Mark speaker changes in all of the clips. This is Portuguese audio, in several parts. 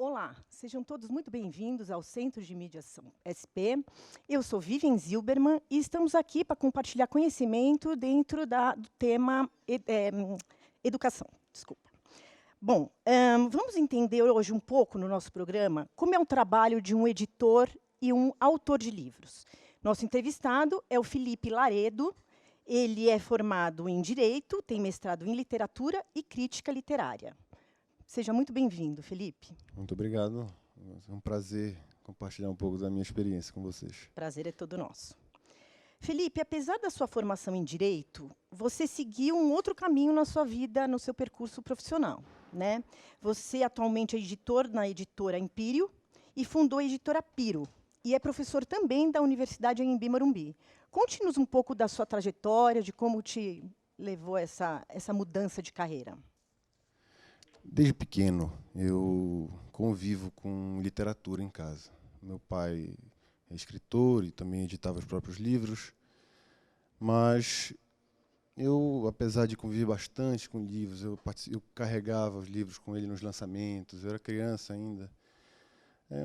Speaker 1: Olá, sejam todos muito bem-vindos ao Centro de Mídias SP. Eu sou Vivian Zilberman e estamos aqui para compartilhar conhecimento dentro do tema educação. Desculpa. Bom, vamos entender hoje um pouco no nosso programa como é o trabalho de um editor e um autor de livros. Nosso entrevistado é o Felipe Laredo. Ele é formado em Direito, tem mestrado em Literatura e Crítica Literária. Seja muito bem-vindo, Felipe.
Speaker 2: Muito obrigado. É um prazer compartilhar um pouco da minha experiência com vocês.
Speaker 1: Prazer é todo nosso. Felipe, apesar da sua formação em Direito, você seguiu um outro caminho na sua vida, no seu percurso profissional, né? Você atualmente é editor na editora Empírio e fundou a editora Piro, e é professor também da Universidade Anhembi Morumbi. Conte-nos um pouco da sua trajetória, de como te levou essa mudança de carreira.
Speaker 2: Desde pequeno, eu convivo com literatura em casa. Meu pai é escritor e também editava os próprios livros, mas eu, apesar de conviver bastante com livros, eu carregava os livros com ele nos lançamentos, eu era criança ainda.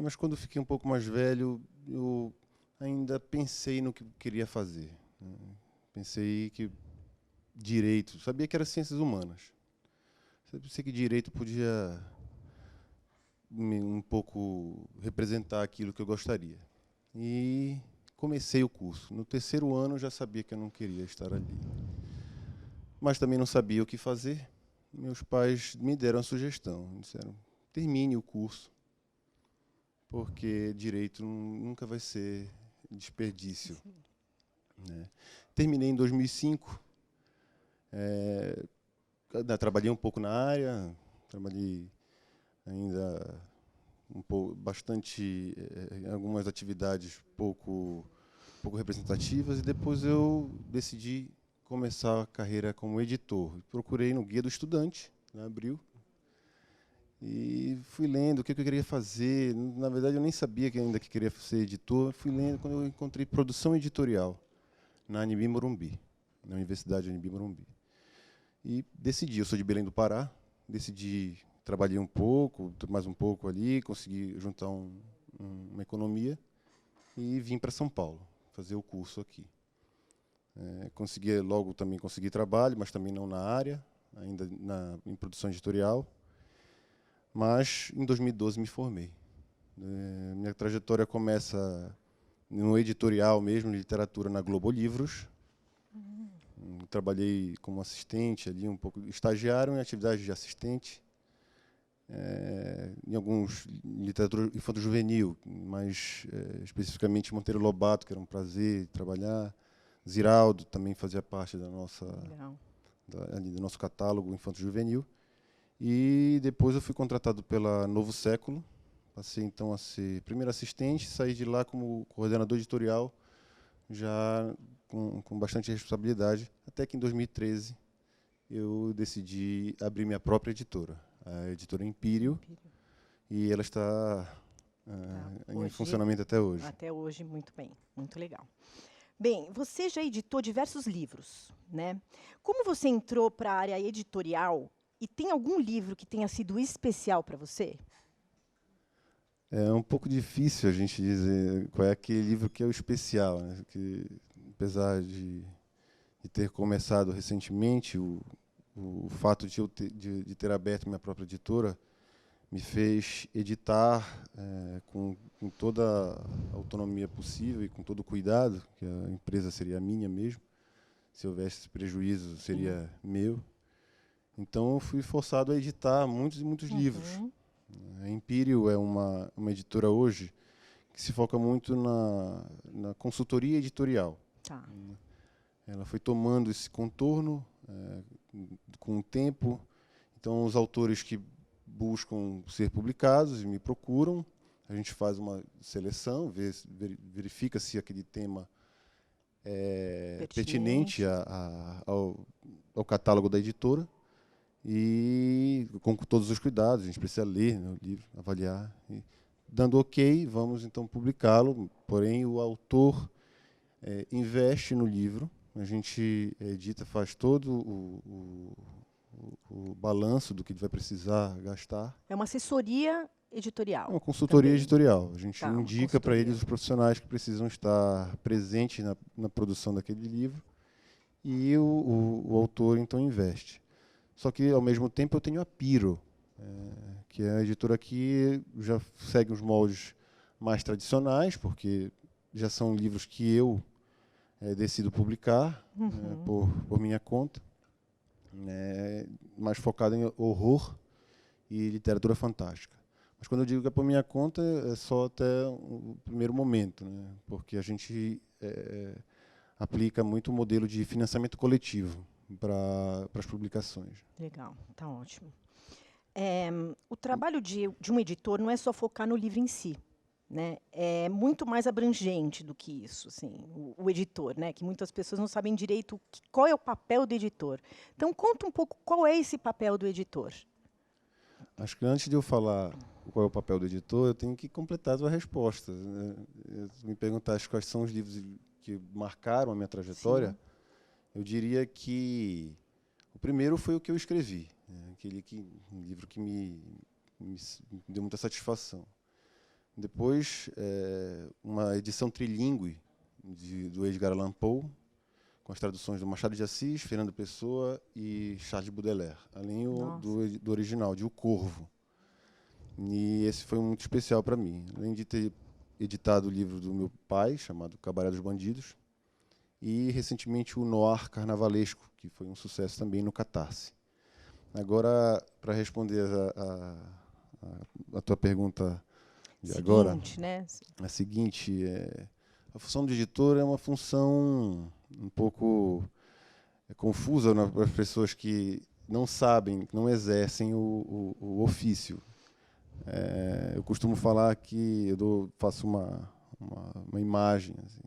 Speaker 2: Mas quando eu fiquei um pouco mais velho, eu ainda pensei no que queria fazer. Pensei que direito, sabia que era ciências humanas. Pensei que direito podia um pouco representar aquilo que eu gostaria. E comecei o curso. No terceiro ano eu já sabia que eu não queria estar ali. Mas também não sabia o que fazer. Meus pais me deram a sugestão. Disseram, termine o curso, porque direito nunca vai ser desperdício. Né? Terminei em 2005. Trabalhei um pouco na área, trabalhei ainda bastante em algumas atividades pouco representativas, e depois eu decidi começar a carreira como editor. Procurei no Guia do Estudante, na Abril, e fui lendo o que eu queria fazer. Na verdade, eu nem sabia que ainda que queria ser editor. Fui lendo quando eu encontrei produção editorial na Anhembi Morumbi, na Universidade Anhembi Morumbi. E decidi, eu sou de Belém do Pará, decidi, trabalhei mais um pouco ali, consegui juntar uma economia e vim para São Paulo fazer o curso aqui. Logo também consegui trabalho, mas também não na área, ainda em produção editorial. Mas em 2012 me formei. Minha trajetória começa no editorial mesmo, de literatura na Globo Livros. Trabalhei como assistente ali, um pouco estagiário em atividades de assistente, em alguns literatura infanto-juvenil, mas especificamente Monteiro Lobato, que era um prazer trabalhar. Ziraldo também fazia parte da nossa ali do nosso catálogo infanto-juvenil. E depois eu fui contratado pela Novo Século, passei então a ser primeiro assistente, saí de lá como coordenador editorial, já com bastante responsabilidade, até que em 2013 eu decidi abrir minha própria editora, a editora Empírio, e ela está em funcionamento até hoje.
Speaker 1: Até hoje, muito bem, muito legal. Bem, você já editou diversos livros, né? Como você entrou para a área editorial e tem algum livro que tenha sido especial para você?
Speaker 2: É um pouco difícil a gente dizer qual é aquele livro que é o especial, né? Que, apesar de ter começado recentemente, o fato de ter aberto minha própria editora me fez editar com toda a autonomia possível e com todo o cuidado, que a empresa seria minha mesmo. Se houvesse prejuízo, seria meu. Então, eu fui forçado a editar muitos e muitos livros. A Empírio é uma editora hoje que se foca muito na consultoria editorial.
Speaker 1: Tá.
Speaker 2: Ela foi tomando esse contorno com o tempo. Então, os autores que buscam ser publicados e me procuram, a gente faz uma seleção, verifica se aquele tema é pertinente ao catálogo da editora, e com todos os cuidados, a gente precisa ler, né, o livro, avaliar. E, dando ok, vamos então publicá-lo, porém o autor investe no livro, a gente edita, faz todo o balanço do que ele vai precisar gastar.
Speaker 1: É uma assessoria editorial.
Speaker 2: Uma consultoria
Speaker 1: também.
Speaker 2: editorial. A gente
Speaker 1: Tá, uma
Speaker 2: indica para
Speaker 1: consultoria.
Speaker 2: eles os profissionais que precisam estar presentes na produção daquele livro e o autor, então, investe. Só que, ao mesmo tempo, eu tenho a Piro, que é a editora que já segue os moldes mais tradicionais, porque já são livros que eu decido publicar por minha conta, mais focado em horror e literatura fantástica. Mas quando eu digo que é por minha conta, é só até o primeiro momento, né? Porque a gente aplica muito o modelo de financiamento coletivo para as publicações.
Speaker 1: Legal, tá ótimo. O trabalho de um editor não é só focar no livro em si, né? É muito mais abrangente do que isso, assim, o editor, né? Que muitas pessoas não sabem direito qual é o papel do editor. Então, conta um pouco qual é esse papel do editor.
Speaker 2: Acho que antes de eu falar qual é o papel do editor, eu tenho que completar a sua resposta, né? Me perguntaste quais são os livros que marcaram a minha trajetória.
Speaker 1: Sim.
Speaker 2: Eu diria que o primeiro foi o que eu escrevi, né? Um livro que me deu muita satisfação. Depois, uma edição trilingue do Edgar Allan Poe, com as traduções do Machado de Assis, Fernando Pessoa e Charles Baudelaire, além do original, de O Corvo. E esse foi muito especial para mim. Além de ter editado o livro do meu pai, chamado Cabaré dos Bandidos, e recentemente o Noir Carnavalesco, que foi um sucesso também no Catarse. Agora, para responder a tua pergunta de agora,
Speaker 1: Né?
Speaker 2: a seguinte, a função do editor é uma função um pouco confusa para as pessoas que não sabem, que não exercem o ofício. Eu costumo falar que faço uma imagem. Assim.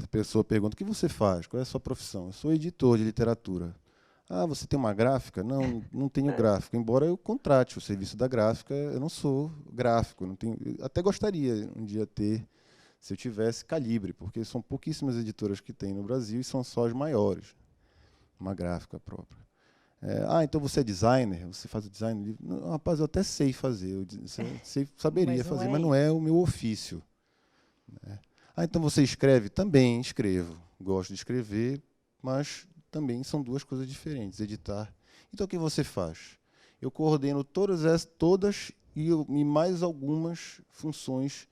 Speaker 2: A pessoa pergunta: o que você faz? Qual é a sua profissão? Eu sou editor de literatura. Ah, você tem uma gráfica? Não, não tenho gráfica. Embora eu contrate o serviço da gráfica, eu não sou gráfico. Não tenho, até gostaria um dia ter, se eu tivesse calibre, porque são pouquíssimas editoras que tem no Brasil e são só as maiores. Uma gráfica própria. Então você é designer? Você faz o design do livro? Não, rapaz, eu até sei fazer. Saberia fazer, mas não é o meu ofício. Né? Então você escreve? Também escrevo. Gosto de escrever, mas também são duas coisas diferentes, editar. Então o que você faz? Eu coordeno todas e mais algumas funções,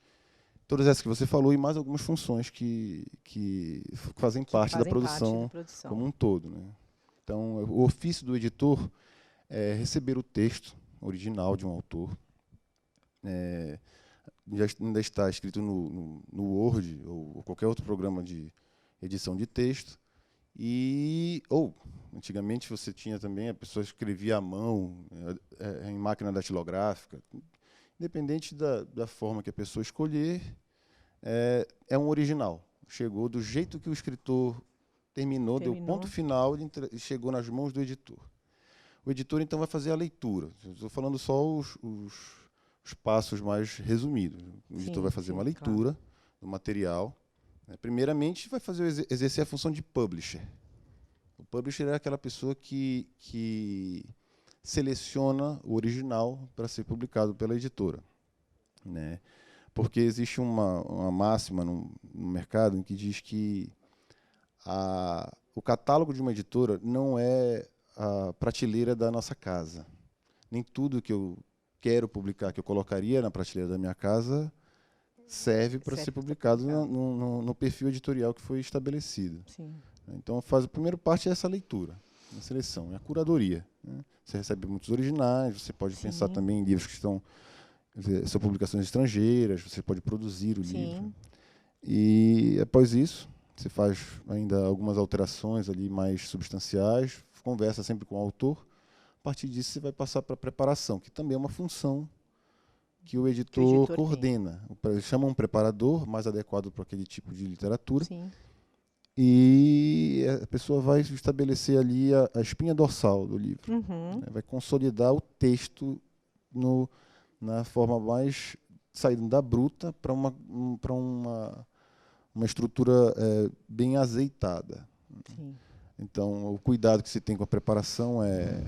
Speaker 2: todas essas que você falou, e mais algumas funções que fazem parte da produção como um todo. Né? Então, o ofício do editor é receber o texto original de um autor, ainda está escrito no Word ou qualquer outro programa de edição de texto, antigamente você tinha também, a pessoa escrevia à mão, em máquina datilográfica, independente da forma que a pessoa escolher, é um original. Chegou do jeito que o escritor terminou, deu ponto final e chegou nas mãos do editor. O editor, então, vai fazer a leitura. Estou falando só os passos mais resumidos. O editor vai fazer uma leitura do material. Primeiramente, vai exercer a função de publisher. O publisher é aquela pessoa que seleciona o original para ser publicado pela editora. Né? Porque existe uma máxima no mercado em que diz que o catálogo de uma editora não é a prateleira da nossa casa. Nem tudo que eu quero publicar, que eu colocaria na prateleira da minha casa, serve para ser publicado no perfil editorial que foi estabelecido. Sim. Então, a primeira parte é essa leitura, a seleção, a curadoria. Né? Você recebe muitos originais, você pode pensar também em livros que são publicações estrangeiras, você pode produzir o livro. E, após isso, você faz ainda algumas alterações ali mais substanciais, conversa sempre com o autor. A partir disso, você vai passar para a preparação, que também é uma função que o editor coordena. Eles chamam um preparador, mais adequado para aquele tipo de literatura. Sim. E a pessoa vai estabelecer ali a espinha dorsal do livro. Uhum. Vai consolidar o texto na forma mais saindo da bruta para uma estrutura bem azeitada. Sim. Então, o cuidado que se tem com a preparação é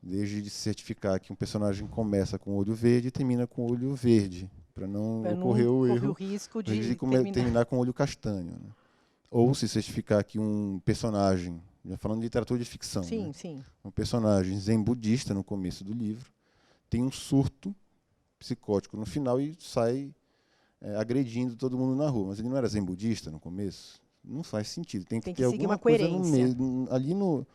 Speaker 2: desde de certificar que um personagem começa com o olho verde e termina com o olho verde, para não ocorrer o
Speaker 1: correr o
Speaker 2: erro
Speaker 1: risco
Speaker 2: de
Speaker 1: de terminar.
Speaker 2: terminar com o olho castanho, né? Ou se certificar que um personagem, já falando de literatura de ficção,
Speaker 1: Sim,
Speaker 2: né?
Speaker 1: sim.
Speaker 2: Um personagem zen budista no começo do livro tem um surto psicótico no final e sai agredindo todo mundo na rua. Mas ele não era zen budista no começo? Não faz sentido. Tem que
Speaker 1: Tem que
Speaker 2: ter
Speaker 1: seguir
Speaker 2: alguma
Speaker 1: uma
Speaker 2: coisa no
Speaker 1: coerência.
Speaker 2: meio, ali no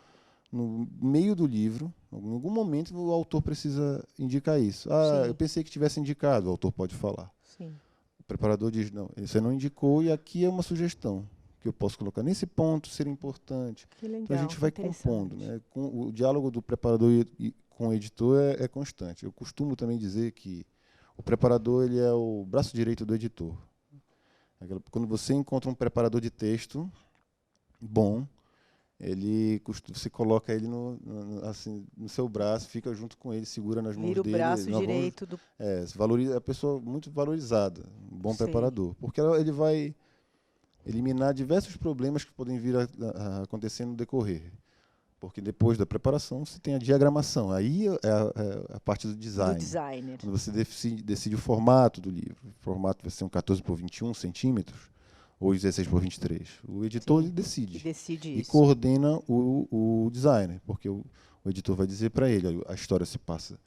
Speaker 2: meio do livro, em algum momento o autor precisa indicar isso. Ah,
Speaker 1: Sim.
Speaker 2: eu pensei que tivesse indicado, o autor pode falar.
Speaker 1: Sim.
Speaker 2: O preparador diz, não, você não indicou e aqui é uma sugestão que eu posso colocar nesse ponto, ser importante.
Speaker 1: Que legal,
Speaker 2: Então a gente
Speaker 1: que
Speaker 2: vai
Speaker 1: interessante.
Speaker 2: compondo, né? O diálogo do preparador com o editor é constante. Eu costumo também dizer que o preparador ele é o braço direito do editor. Quando você encontra um preparador de texto bom, você coloca ele assim, no seu braço, fica junto com ele, segura nas mãos
Speaker 1: Vira o
Speaker 2: dele.
Speaker 1: braço direito do...
Speaker 2: É a pessoa muito valorizada, um bom
Speaker 1: Sei.
Speaker 2: preparador. Porque ele vai eliminar diversos problemas que podem vir a acontecer no decorrer. Porque depois da preparação você tem a diagramação. Aí é a parte do design.
Speaker 1: Do designer.
Speaker 2: Quando você decide o formato do livro. O formato vai ser um 14 por 21 centímetros ou 16 por 23. O editor
Speaker 1: Sim,
Speaker 2: decide.
Speaker 1: que decide
Speaker 2: E
Speaker 1: isso.
Speaker 2: coordena o designer. Porque o editor vai dizer para ele, a história se passa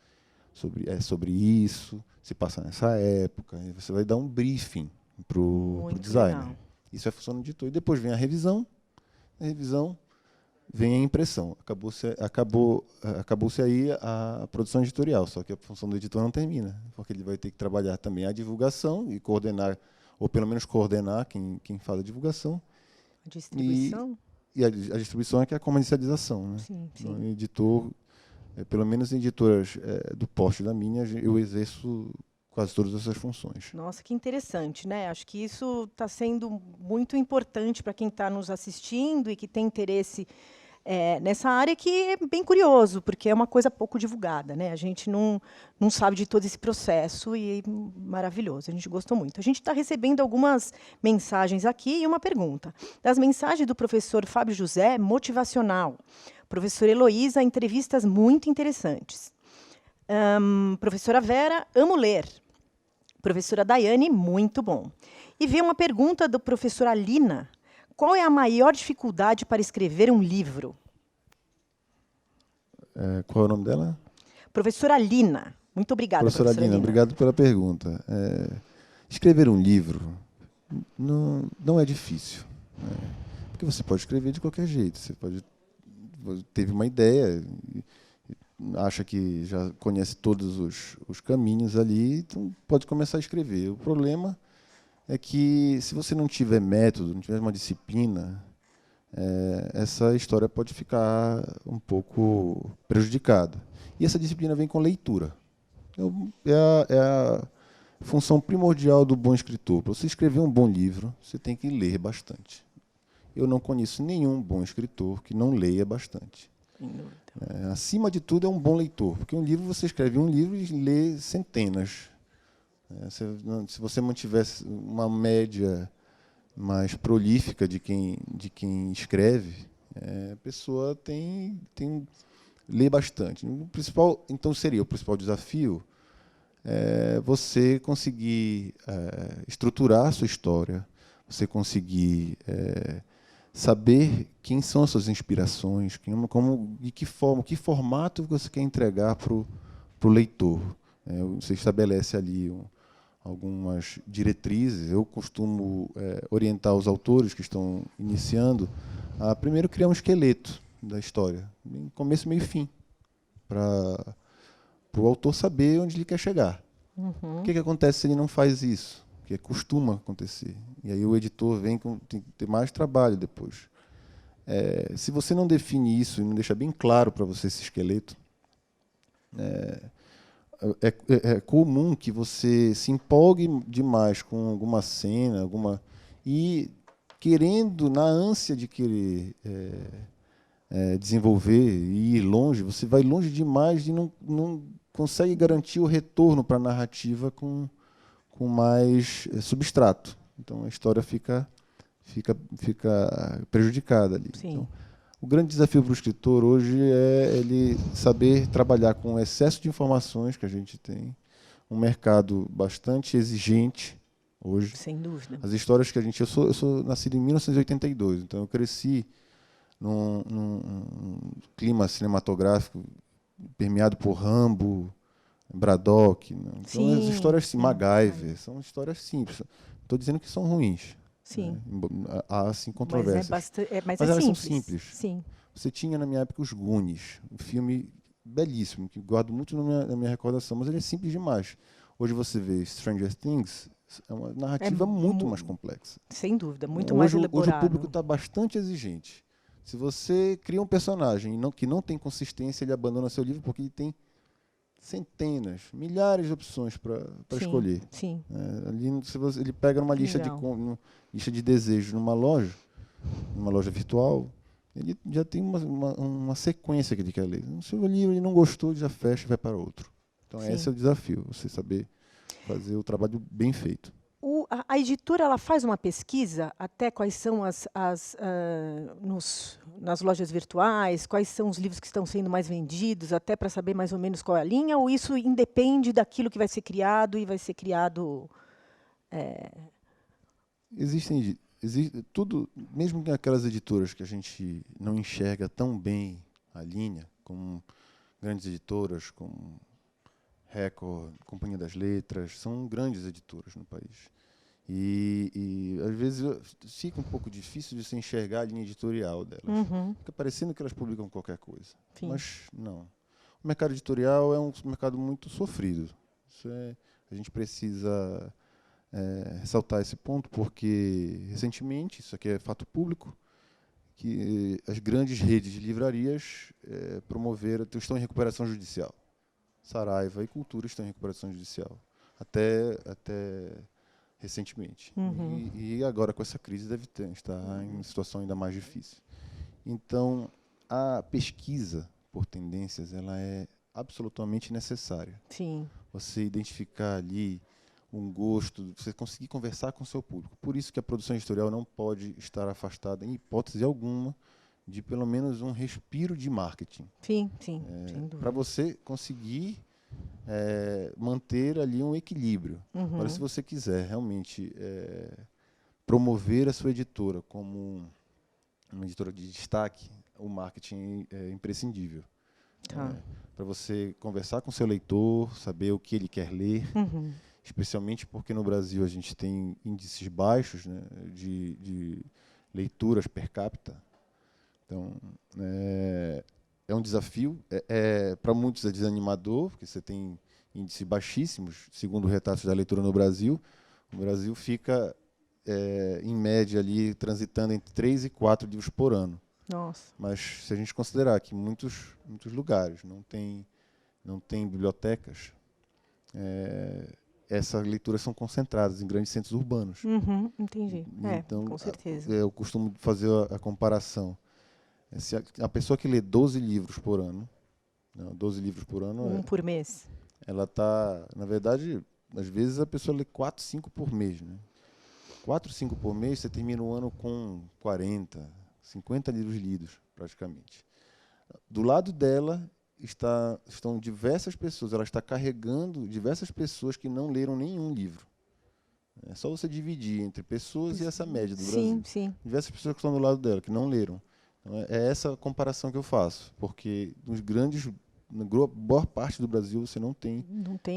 Speaker 2: sobre isso, se passa nessa época. E você vai dar um briefing para o designer.
Speaker 1: Legal.
Speaker 2: Isso é a função do editor. E depois vem a revisão. Vem a impressão. Acabou-se aí a produção editorial, só que a função do editor não termina, porque ele vai ter que trabalhar também a divulgação e coordenar, ou pelo menos coordenar quem faz a divulgação.
Speaker 1: A distribuição?
Speaker 2: E a distribuição é que é a comercialização, né?
Speaker 1: Sim,
Speaker 2: Então,
Speaker 1: sim.
Speaker 2: editor, pelo menos em editoras do porte da minha, eu exerço quase todas essas funções.
Speaker 1: Nossa, que interessante, né? Acho que isso está sendo muito importante para quem está nos assistindo e que tem interesse nessa área, que é bem curioso, porque é uma coisa pouco divulgada, né? A gente não sabe de todo esse processo e maravilhoso, a gente gostou muito. A gente está recebendo algumas mensagens aqui e uma pergunta. Das mensagens do professor Fábio José, motivacional. Professor Heloísa, entrevistas muito interessantes. Professora Vera, amo ler. Professora Daiane, muito bom. E veio uma pergunta do professor Alina. Qual é a maior dificuldade para escrever um livro?
Speaker 2: Qual é o nome dela?
Speaker 1: Professora Alina. Muito obrigada,
Speaker 2: Professora Alina, obrigado pela pergunta. Escrever um livro não é difícil, né? Porque você pode escrever de qualquer jeito. Teve uma ideia, acha que já conhece todos os caminhos ali, então pode começar a escrever. O problema é que, se você não tiver método, não tiver uma disciplina, essa história pode ficar um pouco prejudicada. E essa disciplina vem com leitura. É a função primordial do bom escritor. Para você escrever um bom livro, você tem que ler bastante. Eu não conheço nenhum bom escritor que não leia bastante. Acima de tudo, é um bom leitor. Porque um livro, você escreve um livro e lê centenas. Se você mantivesse uma média mais prolífica de quem escreve, a pessoa lê bastante. Então seria o principal desafio você conseguir estruturar a sua história, você conseguir saber quem são as suas inspirações, de que forma, que formato você quer entregar para o leitor. Você estabelece ali algumas diretrizes. Eu costumo orientar os autores que estão iniciando a primeiro criar um esqueleto da história, começo, meio e fim, para o autor saber onde ele quer chegar.
Speaker 1: Uhum.
Speaker 2: O que acontece se ele não faz isso? Que costuma acontecer. E aí o editor tem que ter mais trabalho depois. Se você não define isso e não deixa bem claro para você esse esqueleto, é comum que você se empolgue demais com alguma cena, e querendo, na ânsia de querer desenvolver e ir longe, você vai longe demais e não consegue garantir o retorno para a narrativa com mais substrato. Então a história fica prejudicada ali.
Speaker 1: Sim.
Speaker 2: Então, O grande desafio para o escritor hoje é ele saber trabalhar com o excesso de informações que a gente tem, um mercado bastante exigente hoje.
Speaker 1: Sem dúvida.
Speaker 2: As histórias que a gente... Eu sou nascido em 1982, então eu cresci num clima cinematográfico permeado por Rambo, Braddock. Né? Então,
Speaker 1: Sim,
Speaker 2: as histórias
Speaker 1: sim.
Speaker 2: MacGyver são histórias simples. Estou dizendo que são ruins.
Speaker 1: Sim.
Speaker 2: Né? Há, assim, controvérsias.
Speaker 1: Mas
Speaker 2: elas
Speaker 1: simples.
Speaker 2: são simples.
Speaker 1: Sim.
Speaker 2: Você tinha, na minha época, os Goonies, um filme belíssimo, que guardo muito na minha recordação, mas ele é simples demais. Hoje você vê Stranger Things, é uma narrativa muito mais complexa.
Speaker 1: Sem dúvida, muito mais elaborado.
Speaker 2: Hoje o público está bastante exigente. Se você cria um personagem que não tem consistência, ele abandona seu livro porque ele tem centenas, milhares de opções para escolher.
Speaker 1: Sim.
Speaker 2: Ali, ele pega numa lista de desejos numa loja virtual, ele já tem uma sequência que ele quer ler. No seu livro ele não gostou, ele já fecha e vai para outro. Então esse é o desafio, você saber fazer o trabalho bem feito.
Speaker 1: A editora ela faz uma pesquisa até quais são nas lojas virtuais, quais são os livros que estão sendo mais vendidos, até para saber mais ou menos qual é a linha, ou isso independe daquilo que vai ser criado e vai ser criado...
Speaker 2: Existe tudo, mesmo que aquelas editoras que a gente não enxerga tão bem a linha, como grandes editoras, como Record, Companhia das Letras, são grandes editoras no país. E às vezes fica um pouco difícil de se enxergar a linha editorial delas.
Speaker 1: Uhum.
Speaker 2: Fica parecendo que elas publicam qualquer coisa.
Speaker 1: Sim.
Speaker 2: Mas não. O mercado editorial é um mercado muito sofrido. A gente precisa ressaltar esse ponto, porque recentemente, isso aqui é fato público, que as grandes redes de livrarias estão em recuperação judicial. Saraiva e Cultura estão em recuperação judicial. Até recentemente.
Speaker 1: Uhum.
Speaker 2: E agora, com essa crise, deve estar em situação ainda mais difícil. Então, a pesquisa por tendências ela é absolutamente necessária.
Speaker 1: Sim.
Speaker 2: Você identificar ali um gosto, você conseguir conversar com o seu público. Por isso que a produção editorial não pode estar afastada, em hipótese alguma, de pelo menos um respiro de marketing.
Speaker 1: Sim, sem dúvida.
Speaker 2: Para você conseguir manter ali um equilíbrio.
Speaker 1: Uhum.
Speaker 2: Agora, se você quiser realmente promover a sua editora como uma editora de destaque, o marketing é imprescindível.
Speaker 1: Tá.
Speaker 2: Para você conversar com o seu leitor, saber o que ele quer ler,
Speaker 1: Uhum.
Speaker 2: especialmente porque no Brasil a gente tem índices baixos, né, de leituras per capita. Então, é um desafio. Para muitos é desanimador, porque você tem índices baixíssimos, segundo retratos da leitura no Brasil. O Brasil fica, em média, ali, transitando entre 3 e 4 livros por ano.
Speaker 1: Nossa.
Speaker 2: Mas se a gente considerar que muitos lugares não tem bibliotecas, essas leituras são concentradas em grandes centros urbanos.
Speaker 1: Uhum, entendi.
Speaker 2: Então,
Speaker 1: com certeza.
Speaker 2: eu costumo fazer a comparação. Se a pessoa que lê 12 livros por ano, 12 livros por ano,
Speaker 1: Um por mês.
Speaker 2: ela está, na verdade, às vezes a pessoa lê 4, 5 por mês. Né? 4, 5 por mês, você termina o ano com 40, 50 livros lidos, praticamente. Do lado dela estão diversas pessoas, ela está carregando diversas pessoas que não leram nenhum livro. É só você dividir entre pessoas e essa média do Brasil.
Speaker 1: Sim.
Speaker 2: Diversas pessoas que estão do lado dela, que não leram. Então, é essa comparação que eu faço, porque na boa parte do Brasil você não tem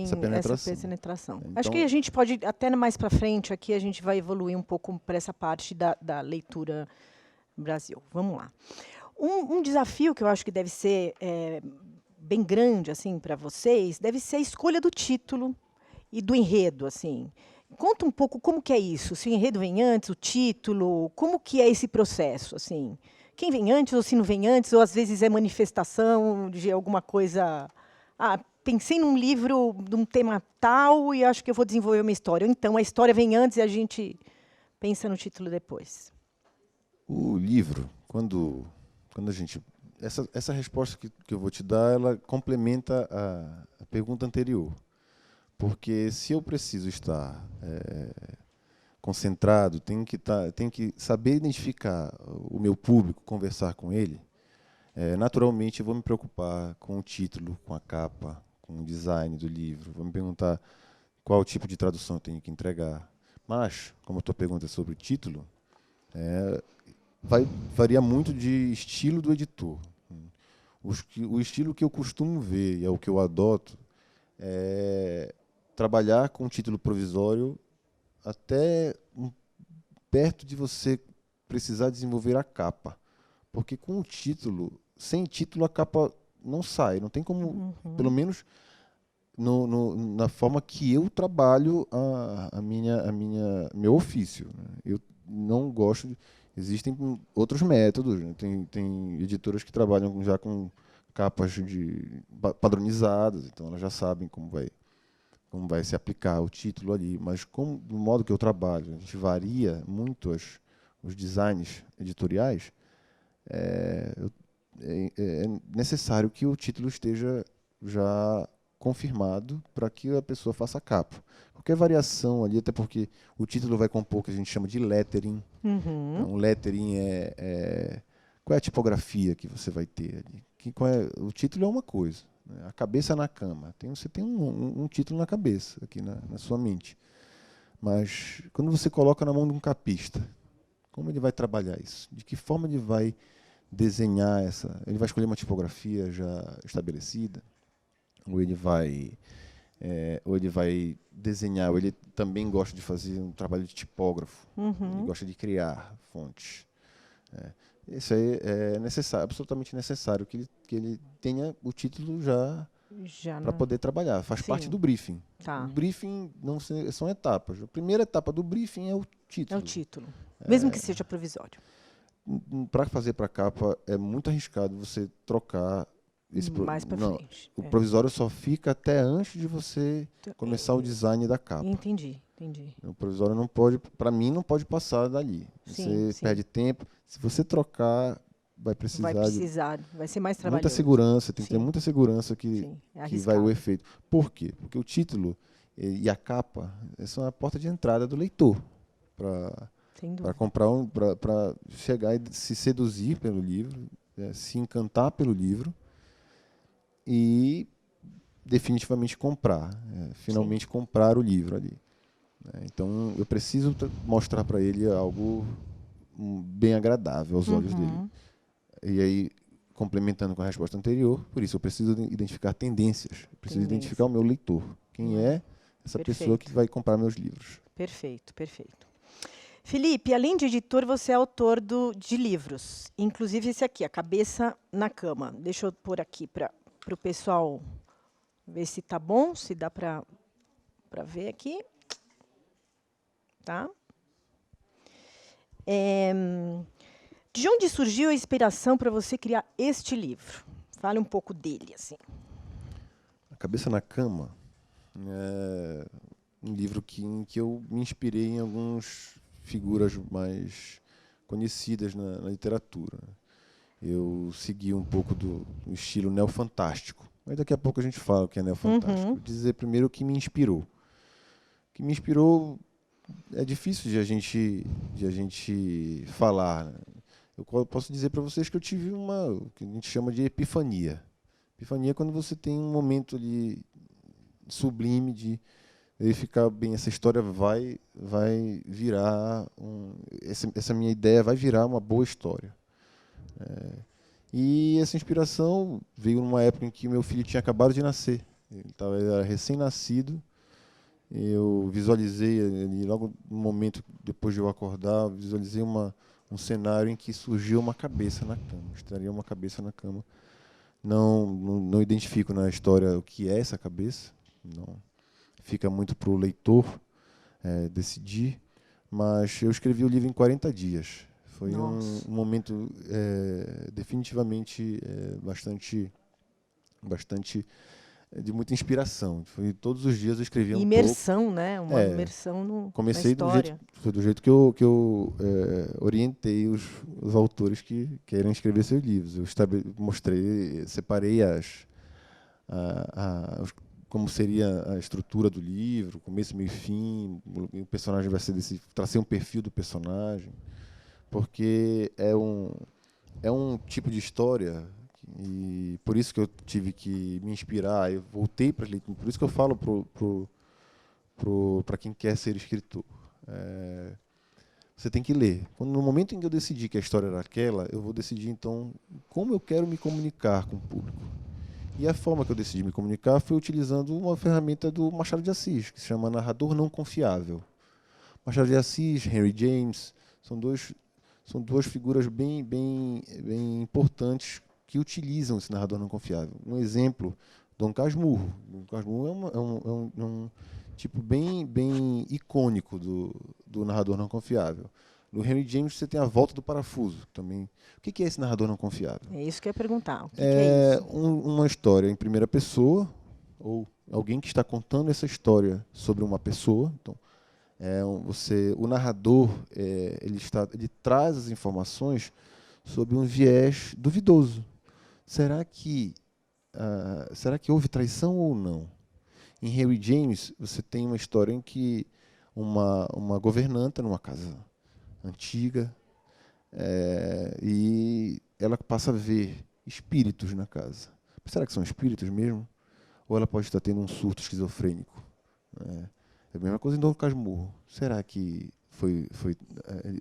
Speaker 2: essa penetração.
Speaker 1: Então, acho que a gente pode, até mais para frente, aqui a gente vai evoluir um pouco para essa parte da leitura Brasil. Vamos lá. Um desafio que eu acho que deve ser bem grande assim, para vocês, deve ser a escolha do título e do enredo. Assim. Conta um pouco como que é isso, se o enredo vem antes, o título, como que é esse processo, assim? Quem vem antes ou se não vem antes, ou às vezes é manifestação de alguma coisa... pensei num livro de um tema tal e acho que eu vou desenvolver uma história. Ou então a história vem antes e a gente pensa no título depois.
Speaker 2: O livro, quando a gente... Essa resposta que eu vou te dar, ela complementa a pergunta anterior. Porque se eu preciso estar concentrado, tenho que saber identificar o meu público, conversar com ele, naturalmente eu vou me preocupar com o título, com a capa, com o design do livro. Vou me perguntar qual tipo de tradução eu tenho que entregar. Mas, como a tua pergunta é sobre o título, varia muito de estilo do editor. O estilo que eu costumo ver, e é o que eu adoto, é trabalhar com título provisório até perto de você precisar desenvolver a capa. Porque com o título, sem título, a capa não sai. Não tem como, pelo menos na forma que eu trabalho meu ofício. Né? Eu não gosto. Existem outros métodos. Né? Tem editoras que trabalham já com capas padronizadas, então elas já sabem como vai se aplicar o título ali. Mas do modo que eu trabalho, a gente varia muito os designs editoriais. É necessário que o título esteja já confirmado para que a pessoa faça a capa. Qualquer variação ali, até porque o título vai compor o que a gente chama de lettering. Então, lettering qual é a tipografia que você vai ter ali? O título é uma coisa. Né? A cabeça na cama. Você tem um título na cabeça, aqui na sua mente. Mas quando você coloca na mão de um capista, como ele vai trabalhar isso? De que forma ele vai desenhar ele vai escolher uma tipografia já estabelecida? Ou ele vai desenhar, ou ele também gosta de fazer um trabalho de tipógrafo, ele gosta de criar fontes. Isso aí é necessário, absolutamente necessário que ele tenha o título já para poder trabalhar. Faz parte do briefing.
Speaker 1: Tá.
Speaker 2: O briefing são etapas. A primeira etapa do briefing é o título.
Speaker 1: É o título, mesmo que seja provisório.
Speaker 2: Para fazer para capa é muito arriscado você trocar
Speaker 1: mais para frente.
Speaker 2: O provisório só fica até antes de você começar o design da capa.
Speaker 1: Entendi.
Speaker 2: O provisório não pode, para mim, não pode passar dali. Você perde tempo. Se você trocar, vai
Speaker 1: ser mais trabalhoso.
Speaker 2: Muita segurança, tem que ter muita segurança que vai o efeito. Por quê? Porque o título e a capa são a porta de entrada do leitor para comprar para chegar e se seduzir pelo livro, se encantar pelo livro e definitivamente finalmente comprar o livro ali. Então eu preciso mostrar para ele algo bem agradável aos olhos dele. E aí, complementando com a resposta anterior, por isso eu preciso identificar tendências, eu preciso identificar o meu leitor. Quem é essa pessoa que vai comprar meus livros?
Speaker 1: Perfeito. Felipe, além de editor, você é autor de livros, inclusive esse aqui, A Cabeça na Cama. Deixa eu pôr aqui para o pessoal ver se tá bom, se dá para ver aqui. Tá? De onde surgiu a inspiração para você criar este livro? Fale um pouco dele, assim.
Speaker 2: A Cabeça na Cama é um livro em que eu me inspirei em algumas figuras mais conhecidas na literatura. Eu segui um pouco do estilo neofantástico. Mas daqui a pouco a gente fala o que é neofantástico. Vou dizer primeiro o que me inspirou. O que me inspirou é difícil de a gente falar. Né? Eu posso dizer para vocês que eu tive o que a gente chama de epifania. Epifania é quando você tem um momento ali sublime de verificar bem, essa história vai virar essa minha ideia vai virar uma boa história. E essa inspiração veio numa época em que meu filho tinha acabado de nascer. Ele era recém-nascido. Eu visualizei ali, logo no momento depois de eu acordar, visualizei um cenário em que surgiu uma cabeça na cama. Estaria uma cabeça na cama. Não identifico na história o que é essa cabeça. Não. Fica muito para o leitor decidir. Mas eu escrevi o livro em 40 dias. Foi um momento definitivamente bastante de muita inspiração. Todos os dias eu escrevia
Speaker 1: imersão, né? Uma imersão
Speaker 2: comecei
Speaker 1: na história.
Speaker 2: Do jeito que eu orientei os autores que querem escrever seus livros. Eu separei como seria a estrutura do livro, começo, meio e fim, o personagem vai ser tracei um perfil do personagem, porque é um tipo de história E por isso que eu tive que me inspirar, eu voltei para a leitura. Por isso que eu falo para quem quer ser escritor. Você tem que ler. No momento em que eu decidi que a história era aquela, eu vou decidir, então, como eu quero me comunicar com o público. E a forma que eu decidi me comunicar foi utilizando uma ferramenta do Machado de Assis, que se chama narrador não confiável. Machado de Assis, Henry James, são duas figuras bem importantes que utilizam esse narrador não confiável. Um exemplo, Dom Casmurro. Dom Casmurro é um tipo bem icônico do narrador não confiável. No Henry James você tem a volta do parafuso também. O que é esse narrador não confiável?
Speaker 1: É isso que eu ia perguntar. O que é isso?
Speaker 2: Uma história em primeira pessoa, ou alguém que está contando essa história sobre uma pessoa. Então, o narrador ele traz as informações sob um viés duvidoso. Será que houve traição ou não? Em Henry James, você tem uma história em que uma governanta numa casa antiga, e ela passa a ver espíritos na casa. Será que são espíritos mesmo? Ou ela pode estar tendo um surto esquizofrênico? É a mesma coisa em Dom Casmurro. Será que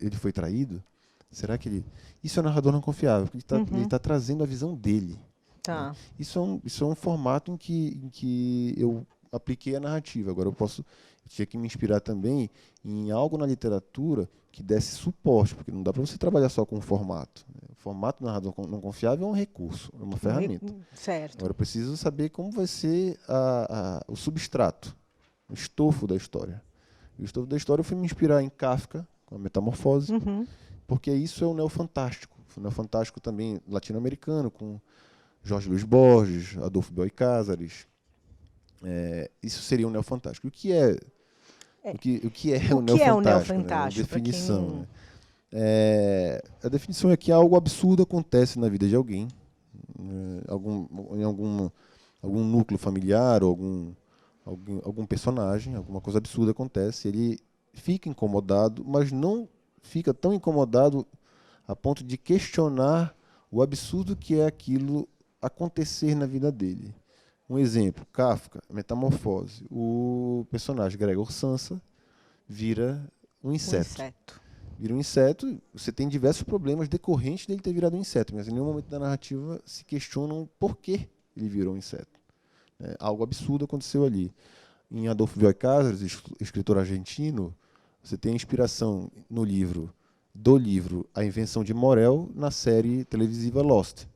Speaker 2: ele foi traído? Será que ele... Isso é um narrador não confiável, porque ele está trazendo a visão dele.
Speaker 1: Tá.
Speaker 2: Né? Isso é um formato em que eu apliquei a narrativa. Agora eu tinha que me inspirar também em algo na literatura que desse suporte, porque não dá para você trabalhar só com o formato. O formato do narrador não confiável é um recurso, é uma ferramenta.
Speaker 1: Certo.
Speaker 2: Agora eu preciso saber como vai ser o substrato, o estofo da história. E o estofo da história eu fui me inspirar em Kafka, com a Metamorfose, porque isso é o neofantástico. O neofantástico também latino-americano, com Jorge Luis Borges, Adolfo Bioy Casares. Isso seria um neofantástico. O que é o neofantástico? Né? Definição. A definição é que algo absurdo acontece na vida de alguém, em algum núcleo familiar, ou algum personagem, alguma coisa absurda acontece, ele fica incomodado, mas não fica tão incomodado a ponto de questionar o absurdo que é aquilo acontecer na vida dele. Um exemplo, Kafka, Metamorfose. O personagem Gregor Samsa vira um inseto. Vira um inseto, você tem diversos problemas decorrentes dele ter virado um inseto, mas em nenhum momento da narrativa se questionam por que ele virou um inseto. Algo absurdo aconteceu ali. Em Adolfo Bioy Casares, escritor argentino, você tem a inspiração do livro A Invenção de Morel, na série televisiva Lost.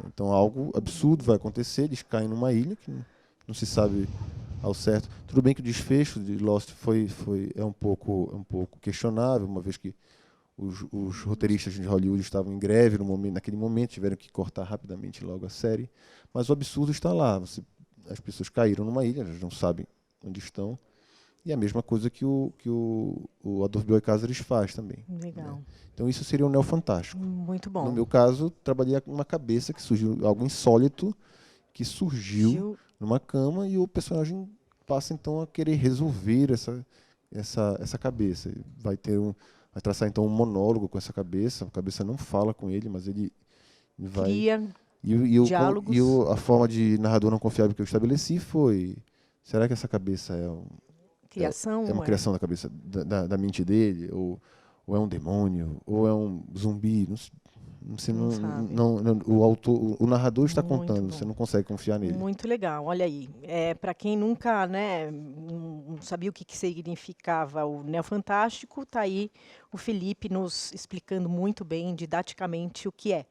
Speaker 2: Então algo absurdo vai acontecer, eles caem numa ilha que não se sabe ao certo. Tudo bem que o desfecho de Lost é um pouco questionável, uma vez que os roteiristas de Hollywood estavam em greve naquele momento, tiveram que cortar rapidamente logo a série. Mas o absurdo está lá. As pessoas caíram numa ilha, elas não sabem onde estão. E é a mesma coisa que o Adolfo Bioy Casares faz também.
Speaker 1: Legal.
Speaker 2: Né? Então isso seria um neofantástico.
Speaker 1: Muito bom.
Speaker 2: No meu caso, trabalhei uma cabeça que surgiu, algo insólito, que surgiu numa cama, e o personagem passa então a querer resolver essa cabeça. Vai traçar então um monólogo com essa cabeça. A cabeça não fala com ele, mas ele vai...
Speaker 1: Cria diálogos.
Speaker 2: A forma de narrador não confiável que eu estabeleci foi: será que essa cabeça é uma criação da cabeça, da mente dele? Ou é um demônio? Ou é um zumbi? O narrador está contando, você não consegue confiar nele.
Speaker 1: Muito legal, olha aí. Para quem nunca não sabia o que significava o neofantástico, está aí o Felipe nos explicando muito bem, didaticamente, o que é.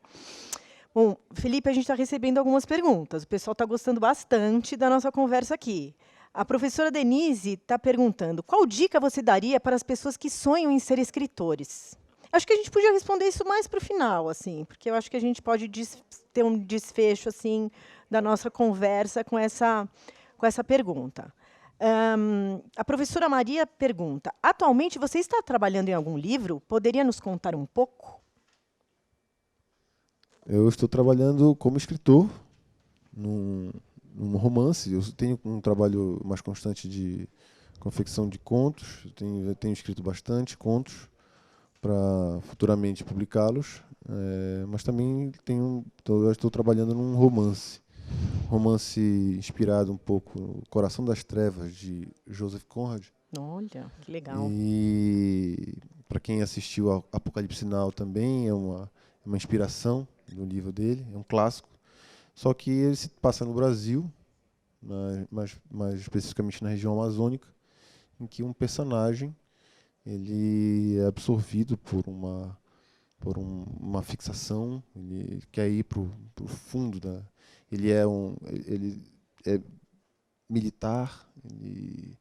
Speaker 1: Bom, Felipe, a gente está recebendo algumas perguntas. O pessoal está gostando bastante da nossa conversa aqui. A professora Denise está perguntando: qual dica você daria para as pessoas que sonham em ser escritores? Acho que a gente podia responder isso mais para o final, assim, porque eu acho que a gente pode ter um desfecho assim da nossa conversa com essa pergunta. A professora Maria pergunta: atualmente você está trabalhando em algum livro? Poderia nos contar um pouco?
Speaker 2: Eu estou trabalhando como escritor num romance. Eu tenho um trabalho mais constante de confecção de contos. Eu tenho escrito bastante contos para futuramente publicá-los, mas também estou trabalhando num romance inspirado um pouco no Coração das Trevas, de Joseph Conrad.
Speaker 1: Olha, que legal.
Speaker 2: E para quem assistiu a Apocalipse Now também é uma inspiração do livro dele, é um clássico. Só que ele se passa no Brasil, mais especificamente na região amazônica, em que um personagem ele é absorvido por uma fixação, ele quer ir para o fundo ele é militar, ele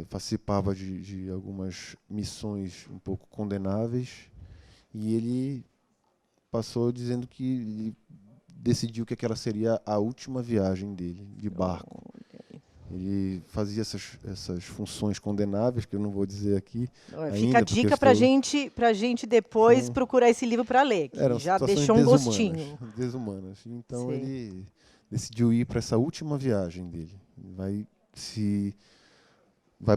Speaker 2: participava de algumas missões um pouco condenáveis, e ele passou dizendo que ele decidiu que aquela seria a última viagem dele de barco. Ele fazia essas funções condenáveis, que eu não vou dizer aqui.
Speaker 1: Fica a dica para a gente depois procurar esse livro para ler, que já deixou um gostinho.
Speaker 2: Desumanas. Então ele decidiu ir para essa última viagem dele. Vai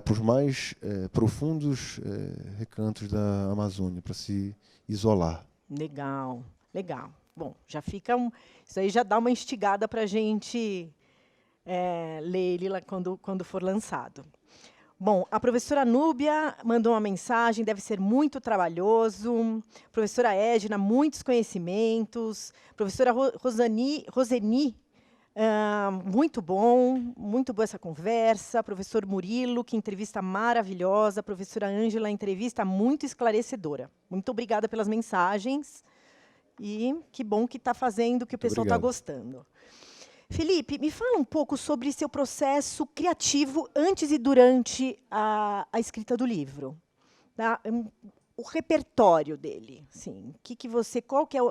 Speaker 2: para os mais profundos recantos da Amazônia para se isolar.
Speaker 1: Legal, legal. Bom, já fica isso aí já dá uma instigada para a gente ler ele lá quando for lançado. Bom, a professora Núbia mandou uma mensagem, deve ser muito trabalhoso. Professora Edna, muitos conhecimentos. Professora Roseni, muito boa essa conversa. Professor Murilo, que entrevista maravilhosa. Professora Ângela, entrevista muito esclarecedora. Muito obrigada pelas mensagens. E que bom que está fazendo, que o pessoal está gostando. Felipe, me fala um pouco sobre seu processo criativo antes e durante a escrita do livro. Tá? O repertório dele. Assim,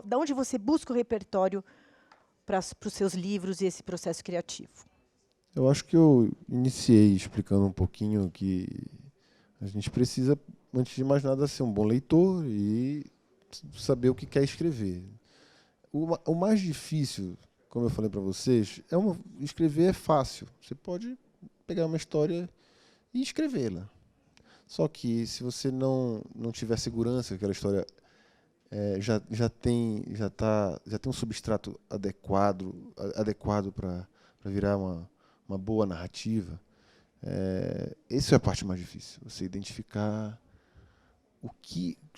Speaker 1: da onde você busca o repertório para os seus livros e esse processo criativo?
Speaker 2: Eu acho que eu iniciei explicando um pouquinho que a gente precisa, antes de mais nada, ser um bom leitor e saber o que quer escrever. O mais difícil, como eu falei para vocês, escrever é fácil. Você pode pegar uma história e escrevê-la. Só que se você não tiver segurança que aquela história já tem um substrato adequado para virar uma boa narrativa, essa é a parte mais difícil. Você identificar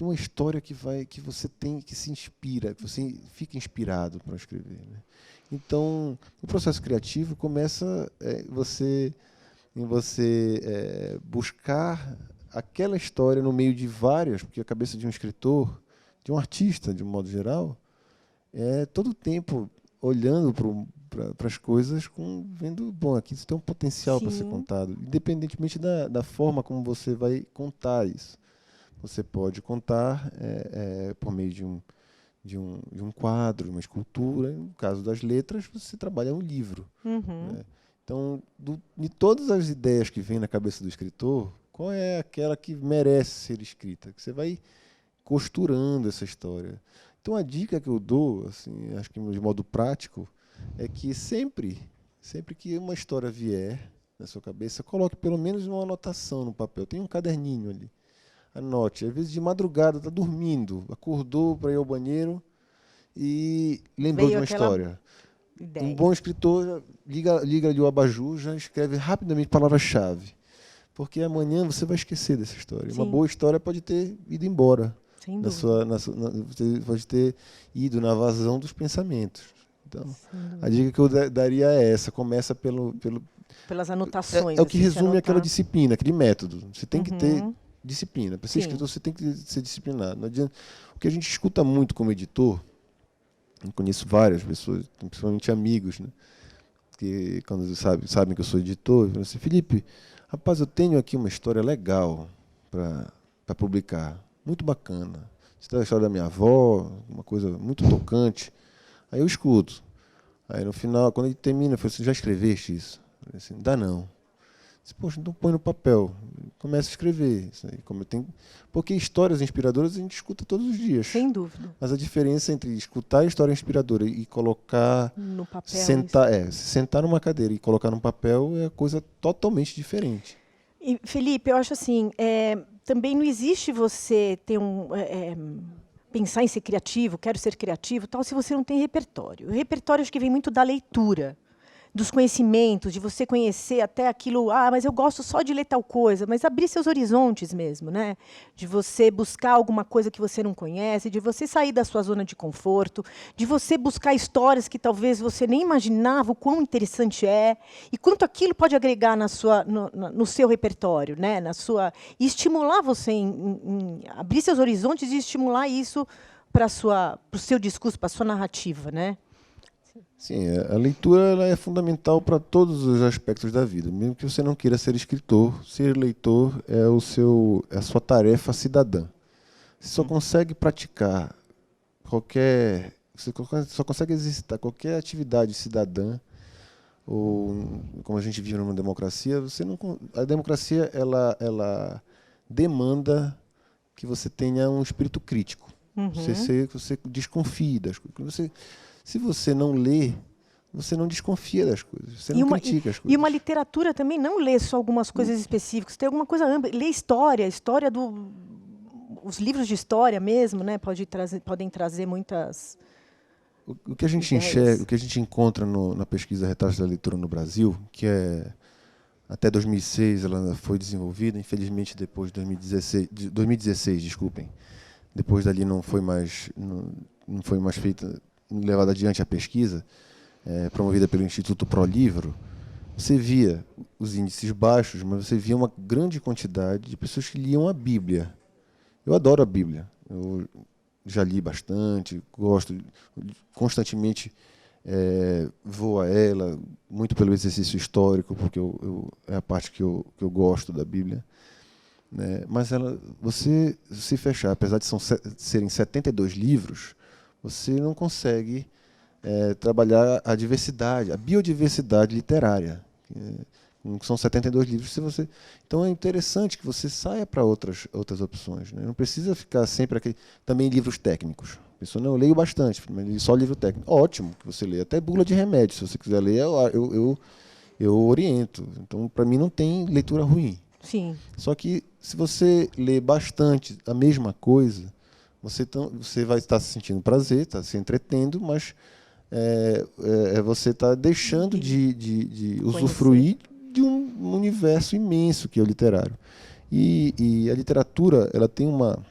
Speaker 2: uma história que você tem, que se inspira, que você fica inspirado para escrever, né? Então, o processo criativo começa em você buscar aquela história no meio de várias, porque a cabeça de um escritor, de um artista, de um modo geral, todo o tempo olhando para as coisas, vendo, bom, aqui isso tem um potencial para ser contado, independentemente da forma como você vai contar isso. Você pode contar por meio de um quadro, uma escultura. No caso das letras, você trabalha um livro.
Speaker 1: Uhum.
Speaker 2: Né? Então, de todas as ideias que vêm na cabeça do escritor, qual é aquela que merece ser escrita? Que você vai costurando essa história. Então, a dica que eu dou, assim, acho que de modo prático, é que sempre que uma história vier na sua cabeça, coloque pelo menos uma anotação no papel. Tem um caderninho ali. Anote. Às vezes, de madrugada, está dormindo, acordou para ir ao banheiro e lembrou de uma história.
Speaker 1: Ideia.
Speaker 2: Um bom escritor liga ali o abajur, já escreve rapidamente palavra-chave. Porque amanhã você vai esquecer dessa história.
Speaker 1: Sim.
Speaker 2: Uma boa história pode ter ido embora.
Speaker 1: Sem dúvida.
Speaker 2: Você pode ter ido na vazão dos pensamentos. Então, a dica que eu daria é essa. Começa
Speaker 1: pelas anotações.
Speaker 2: É o que resume aquela disciplina, aquele método. Você tem que ter disciplina. Para ser escritor, você tem que ser disciplinado. Não adianta. O que a gente escuta muito como editor, eu conheço várias pessoas, principalmente amigos, né, que quando sabem que eu sou editor, falam assim: Felipe, rapaz, eu tenho aqui uma história legal para publicar, muito bacana. Você tem a história da minha avó, uma coisa muito tocante. Aí eu escuto. Aí no final, quando ele termina, eu falo assim: já escreveste isso? Eu falei assim: dá não. Poxa, então põe no papel, começa a escrever. Isso aí, porque histórias inspiradoras a gente escuta todos os dias.
Speaker 1: Sem dúvida.
Speaker 2: Mas a diferença entre escutar a história inspiradora e colocar
Speaker 1: no papel,
Speaker 2: sentar numa cadeira e colocar no papel é coisa totalmente diferente.
Speaker 1: E, Felipe, eu acho assim, também não existe você ter pensar em ser criativo, quero ser criativo, tal, se você não tem repertório. O repertório acho que vem muito da leitura, dos conhecimentos, de você conhecer até aquilo, mas eu gosto só de ler tal coisa, mas abrir seus horizontes mesmo, né? De você buscar alguma coisa que você não conhece, de você sair da sua zona de conforto, de você buscar histórias que talvez você nem imaginava o quão interessante é e quanto aquilo pode agregar no seu repertório, né? E estimular você em abrir seus horizontes e estimular isso para o seu discurso, para a sua narrativa, né?
Speaker 2: Sim, a leitura ela é fundamental para todos os aspectos da vida. Mesmo que você não queira ser escritor, ser leitor é a sua tarefa cidadã. Você só consegue praticar você só consegue exercitar qualquer atividade cidadã, ou como a gente vive numa democracia, a democracia ela demanda que você tenha um espírito crítico. Você desconfie das coisas. Se você não lê, você não desconfia das coisas, você não critica as coisas.
Speaker 1: E uma literatura também não lê só algumas coisas específicas, tem alguma coisa ampla. Lê história os livros de história mesmo, né? Podem trazer muitas.
Speaker 2: O que a gente enxerga, o que a gente encontra na pesquisa Retratos da Leitura no Brasil, que até 2006 ela foi desenvolvida, infelizmente depois de 2016, desculpem. Depois dali não foi mais levada adiante a pesquisa, promovida pelo Instituto ProLivro. Você via os índices baixos, mas você via uma grande quantidade de pessoas que liam a Bíblia. Eu adoro a Bíblia. Eu já li bastante, gosto constantemente, vou a ela, muito pelo exercício histórico, porque é a parte que eu gosto da Bíblia. Né? Mas você se fechar, apesar de serem 72 livros, você não consegue trabalhar a diversidade, a biodiversidade literária. São 72 livros. Então é interessante que você saia para outras opções. Né? Não precisa ficar sempre também livros técnicos. Pessoa, não, eu leio bastante, mas li só livro técnico. Ótimo que você lê, até bula de remédio. Se você quiser ler, eu oriento. Então, para mim, não tem leitura ruim.
Speaker 1: Sim.
Speaker 2: Só que se você lê bastante a mesma coisa, você vai estar se sentindo prazer, está se entretendo, mas você está deixando de usufruir de um universo imenso que é o literário. E a literatura ela tem uma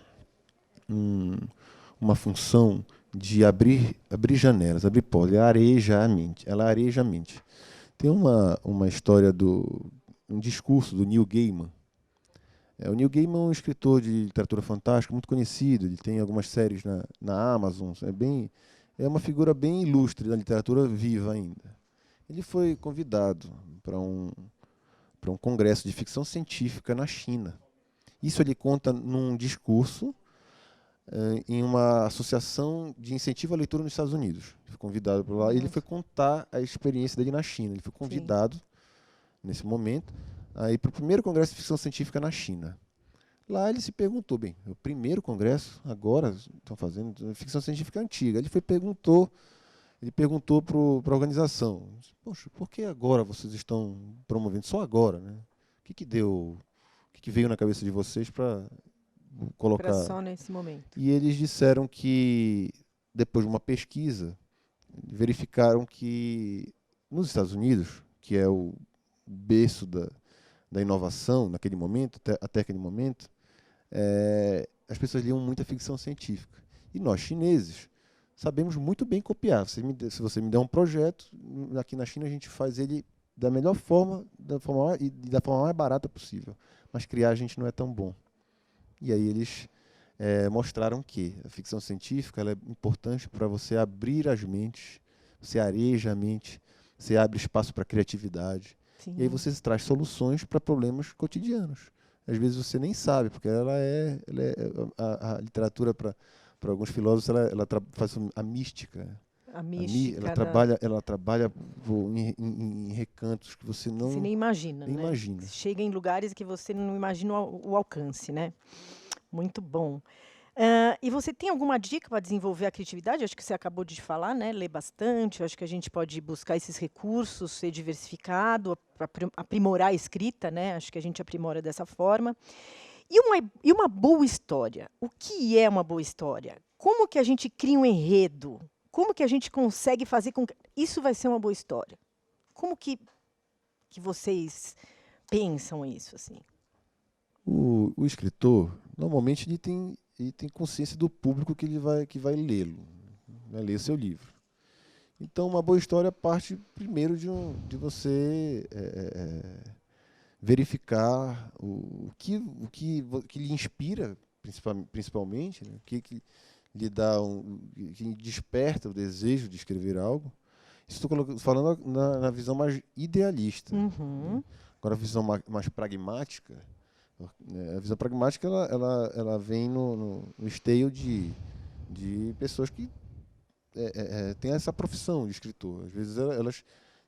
Speaker 2: função de abrir janelas, abrir portas, ela areja a mente. Tem uma história um discurso do Neil Gaiman. O Neil Gaiman é um escritor de literatura fantástica muito conhecido, ele tem algumas séries na Amazon, é uma figura bem ilustre da literatura viva ainda. Ele foi convidado para um congresso de ficção científica na China. Isso ele conta num discurso em uma associação de incentivo à leitura nos Estados Unidos. Ele foi convidado para lá e ele foi contar a experiência dele na China. Ele foi convidado, nesse momento, a ir para o primeiro congresso de ficção científica na China. Lá ele se perguntou, bem, o primeiro congresso, agora estão fazendo ficção científica antiga. Ele perguntou para a organização, poxa, por que agora vocês estão promovendo? Só agora, né? O que deu, o que veio na cabeça de vocês para colocar...
Speaker 1: Só nesse momento.
Speaker 2: E eles disseram que, depois de uma pesquisa, verificaram que nos Estados Unidos, que é o berço da inovação naquele momento, até aquele momento, as pessoas liam muita ficção científica. E nós, chineses, sabemos muito bem copiar. Se você me der um projeto, aqui na China a gente faz ele da melhor forma, da forma mais barata possível. Mas criar a gente não é tão bom. E aí eles mostraram que a ficção científica ela é importante para você abrir as mentes, você areja a mente, você abre espaço para a criatividade. Sim. E aí você traz soluções para problemas cotidianos. Às vezes você nem sabe, porque a literatura, para alguns filósofos, ela faz a mística.
Speaker 1: A mística.
Speaker 2: Ela trabalha em recantos que você não...
Speaker 1: Você nem imagina,
Speaker 2: nem
Speaker 1: né?
Speaker 2: imagina.
Speaker 1: Chega em lugares que você não imagina o alcance, né? Muito bom. E você tem alguma dica para desenvolver a criatividade? Acho que você acabou de falar, né, ler bastante, acho que a gente pode buscar esses recursos, ser diversificado, para aprimorar a escrita, né, acho que a gente aprimora dessa forma. E uma boa história? O que é uma boa história? Como que a gente cria um enredo? Como que a gente consegue fazer com que isso vai ser uma boa história? Como que vocês pensam isso, assim?
Speaker 2: O escritor, normalmente, ele tem consciência do público que vai lê-lo, vai ler seu livro. Então, uma boa história parte primeiro de você verificar que lhe inspira, principalmente, né? Que lhe dá que desperta o desejo de escrever algo. Isso estou falando na visão mais idealista. Né?
Speaker 1: Uhum.
Speaker 2: Agora, a visão mais pragmática, né? A visão pragmática ela vem no esteio de pessoas que têm essa profissão de escritor. Às vezes elas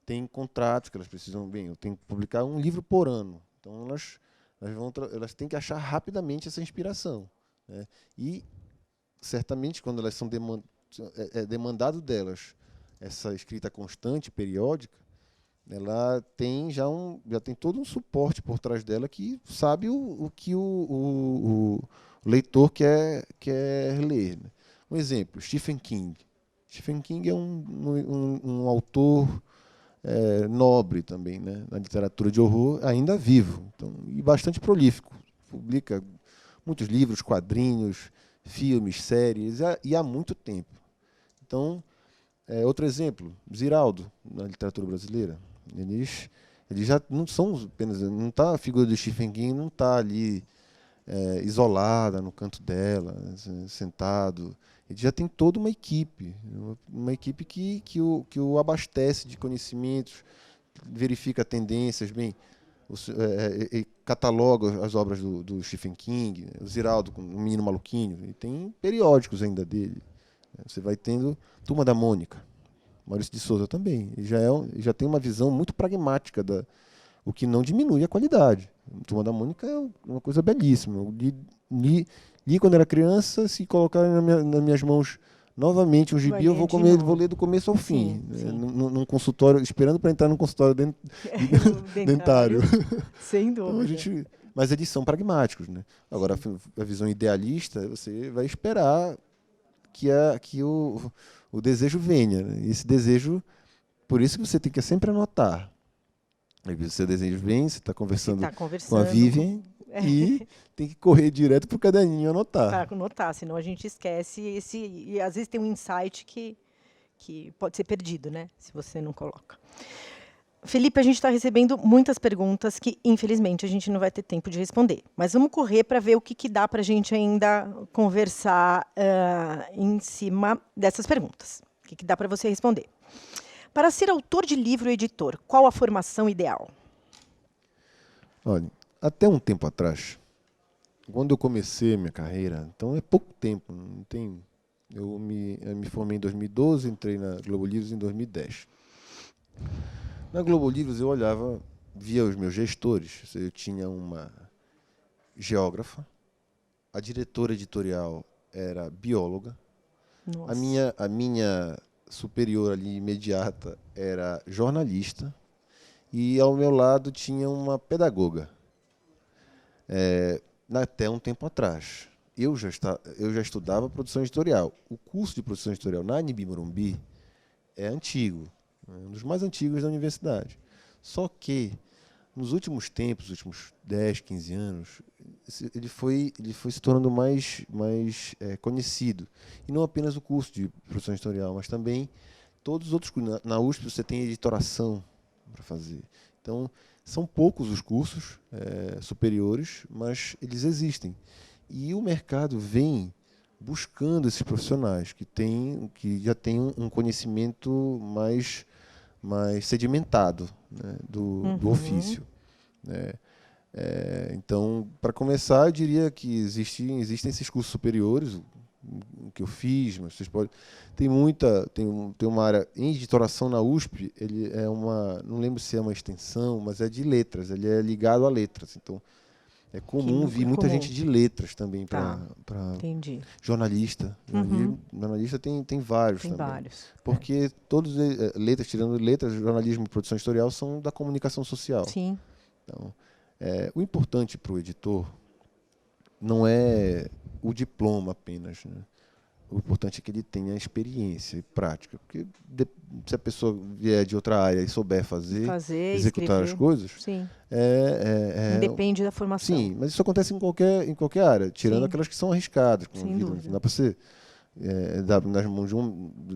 Speaker 2: têm contratos que elas precisam, bem, eu tenho que publicar um livro por ano. Então elas têm que achar rapidamente essa inspiração. Né? E certamente quando elas são demandado delas essa escrita constante, periódica, ela tem já tem todo um suporte por trás dela que sabe o que o leitor quer ler. Né? Um exemplo, Stephen King. Stephen King é um autor nobre também, né? Na literatura de horror, ainda vivo, então, e bastante prolífico. Publica muitos livros, quadrinhos, filmes, séries, e há muito tempo. Então, outro exemplo, Ziraldo, na literatura brasileira. Eles já não são apenas. Não tá, a figura do Stephen King não está ali isolada no canto dela, sentado. Ele já tem toda uma equipe que o abastece de conhecimentos, verifica tendências, bem, cataloga as obras do Stephen King, o Ziraldo, o Menino Maluquinho, e tem periódicos ainda dele. Você vai tendo Turma da Mônica, Maurício de Souza também. Ele já tem uma visão muito pragmática, o que não diminui a qualidade. Turma da Mônica é uma coisa belíssima. Eu li quando era criança, se colocar nas minhas mãos novamente um gibi, eu vou ler do começo ao fim.
Speaker 1: Sim.
Speaker 2: Num consultório, esperando para entrar num consultório dentário.
Speaker 1: Sem dúvida.
Speaker 2: Então, mas eles são pragmáticos. Né? Agora, a visão idealista, você vai esperar que o desejo venha. Né? Esse desejo, por isso que você tem que sempre anotar. Aí o seu desejo vem, você está conversando com a Vivian e tem que correr direto para o caderninho e anotar.
Speaker 1: Para anotar, senão a gente esquece e às vezes tem um insight que pode ser perdido, né? Se você não coloca. Felipe, a gente está recebendo muitas perguntas que, infelizmente, a gente não vai ter tempo de responder. Mas vamos correr para ver o que dá para a gente ainda conversar em cima dessas perguntas. O que dá para você responder. Para ser autor de livro ou editor, qual a formação ideal?
Speaker 2: Olha, até um tempo atrás, quando eu comecei a minha carreira, então é pouco tempo, não tem. Eu me formei em 2012, entrei na Globo Livros em 2010. Na Globo Livros eu via os meus gestores. Eu tinha uma geógrafa, a diretora editorial era bióloga,
Speaker 1: Nossa.
Speaker 2: a minha superior ali imediata era jornalista e ao meu lado tinha uma pedagoga. Até um tempo atrás. Eu já estudava produção editorial. O curso de produção editorial na Anhembi Morumbi é antigo, um dos mais antigos da universidade. Só que, nos últimos tempos, nos últimos 10, 15 anos, ele foi se tornando mais conhecido. E não apenas o curso de produção editorial, mas também todos os outros cursos. Na USP você tem editoração para fazer. Então, são poucos os cursos superiores, mas eles existem. E o mercado vem buscando esses profissionais que já têm um conhecimento mais sedimentado, né, do ofício. Né? Então, para começar, eu diria que existem esses cursos superiores, o que eu fiz, mas vocês podem. Tem uma área em editoração na USP, não lembro se é uma extensão, mas é de letras, ele é ligado a letras. Então, É comum vir muita gente de letras também para
Speaker 1: entendi.
Speaker 2: jornalista. Jornalista tem vários
Speaker 1: Tem
Speaker 2: também.
Speaker 1: vários.
Speaker 2: Porque todos letras, tirando letras, jornalismo e produção editorial são da comunicação social.
Speaker 1: Sim.
Speaker 2: Então, o importante para o editor não é o diploma apenas, né? O importante é que ele tenha experiência e prática. Porque se a pessoa vier de outra área e souber executar as coisas,
Speaker 1: sim. Independe da formação.
Speaker 2: Sim, mas isso acontece em qualquer área, tirando
Speaker 1: Sim.
Speaker 2: aquelas que são arriscadas.
Speaker 1: Sem dúvida.
Speaker 2: Não dá para ser nas mãos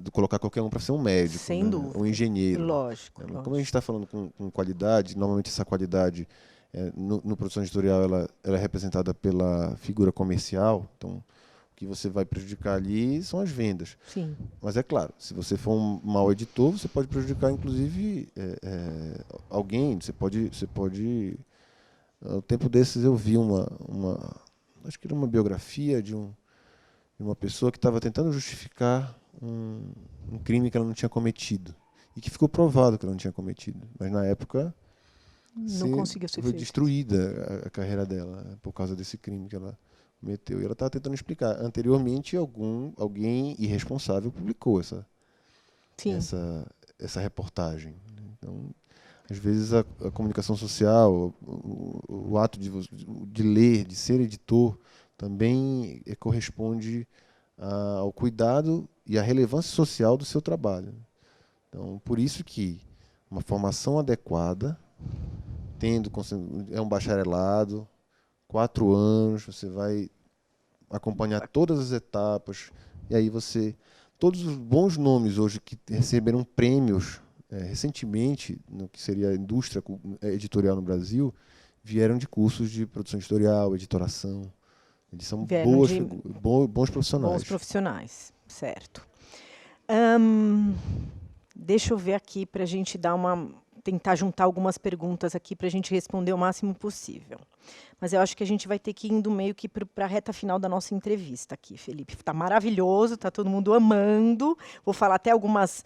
Speaker 2: de colocar qualquer um para ser um médico,
Speaker 1: sem dúvida.
Speaker 2: Um engenheiro.
Speaker 1: Lógico.
Speaker 2: Como a gente está falando com qualidade, normalmente essa qualidade no produção editorial ela é representada pela figura comercial. Então, o que você vai prejudicar ali são as vendas.
Speaker 1: Sim.
Speaker 2: Mas é claro, se você for um mau editor, você pode prejudicar, inclusive, alguém. Você pode. No tempo desses eu vi acho que era uma biografia de uma pessoa que estava tentando justificar um crime que ela não tinha cometido. E que ficou provado que ela não tinha cometido. Mas na época
Speaker 1: não conseguiu ser
Speaker 2: foi
Speaker 1: feito.
Speaker 2: Destruída a carreira dela por causa desse crime que ela cometeu. E ela estava tentando explicar. Anteriormente, alguém irresponsável publicou essa reportagem. Então, às vezes, a comunicação social, o ato de ler, de ser editor, também corresponde ao cuidado e à relevância social do seu trabalho. Então, por isso que uma formação adequada, é um bacharelado, 4 anos, você vai acompanhar todas as etapas, e aí todos os bons nomes hoje que receberam prêmios recentemente, no que seria a indústria editorial no Brasil, vieram de cursos de produção editorial, editoração. Eles são bons profissionais.
Speaker 1: Bons profissionais, certo. Deixa eu ver aqui para a gente tentar juntar algumas perguntas aqui para a gente responder o máximo possível. Mas eu acho que a gente vai ter que ir indo meio que para a reta final da nossa entrevista aqui, Felipe. Está maravilhoso, está todo mundo amando. Vou falar até algumas